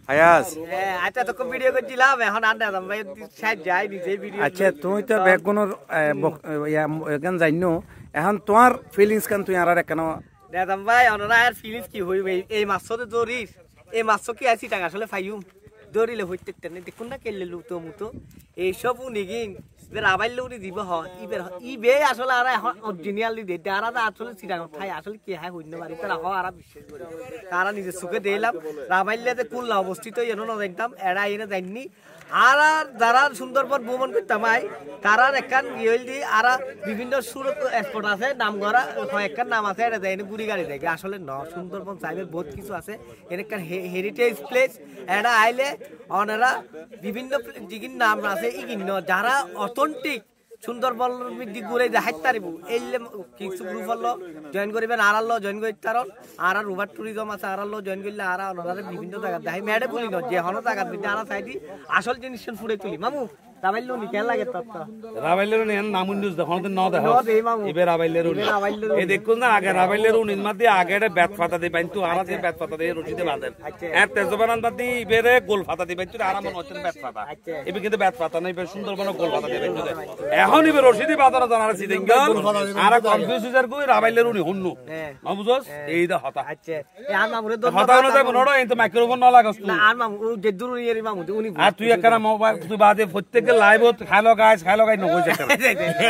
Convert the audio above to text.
আয়াস আচ্ছা তোকে ভিডিও করছিলাম এখন আন্ডা ভাই সাইড যাই নিজে ভিডিও আচ্ছা তুই তো ব্যাকগ্রাউন্ড এখান জানো এখন তোমার ফিলিংস কেন তুই আর কেন দাদাম ভাই অনরা আর ফিলিংস কি হইবে এই মাছতে দৌড়িস এই মাছ কি আছি টাকা আসলে ফাইম দৌড়িলে হইতে তেনে দেখুন না কেলে লুতো মুতো এইসব নিগিন এবার আবাইলে উনি দিব হ ইবে আসলে আর এখন অরিজিনালি দে আর আসলে চিটাং খাই আসলে কি হয় হইতে পারি তারা হ আর বিশ্বাস করে তারা নিজে সুখে দিলাম রাবাইলে কুল্লা অবস্থিত এনো না দেখতাম এরা এনে যায়নি আর যারা সুন্দরবন ভ্রমণ করতাম তারা একখান গিয়ে দি আর বিভিন্ন সুরত স্পট আছে নাম করা একখান নাম আছে এটা যাই বুড়ি গাড়ি দেখে আসলে ন সুন্দরবন সাইবের বহুত কিছু আছে এখান হেরিটেজ প্লেস এটা আইলে অনেরা বিভিন্ন জিগির নাম আছে ইগিন্ন যারা অথেন্টিক সুন্দরবন দিক ঘুরে দেখাইতে পারিব এইলে কিছু গ্রুপ হলো জয়েন করিবেন আর জয়েন করি তার আর রুবার ট্যুরিজম আছে আর জয়েন করলে আর ওনারা বিভিন্ন জায়গা দেখাই মেয়েটে বলি ন যে হন জায়গা দিতে আর চাইদি আসল জিনিস ফুড়ে তুলি মামু রাবাইলো নি কেন লাগে তত রাবাইলেরও নি নাম উন্নস দেখো ন দেখো এবে রাবাইলেরও এই দেখুন না আগে রাবাইলেরও নিন মাদি আগে এটা ব্যাট ফাতা দে বাইন্তু আর আছে ব্যাট ফাতা দে রশিদে বাঁধেন এর তেজবানান বাদি ইবেরে গোল ফাতা দে বাইন্তু আর মন হচ্ছে ব্যাট ফাতা এবে কিন্তু ব্যাট ফাতা নাই ইবে সুন্দরবন গোল ফাতা দে বাইন্তু এখন ইবে রশিদে বাঁধানো জানার সিদিন গল আর কনফিউজ হইজার কই রাবাইলেরও নি হুন্নু না বুঝছস এই দা হতা আচ্ছা এই আর মামুরে দো হতা না যাবে নড়ো এই তো মাইক্রোফোন না লাগাস তুই না আর মামু ও যে দূর নিয়ে মামু উনি আর তুই একখানা মোবাইল তুই বাদে প্রত্যেককে লাইভ খাইলো গাইস নগই যাচ্ছে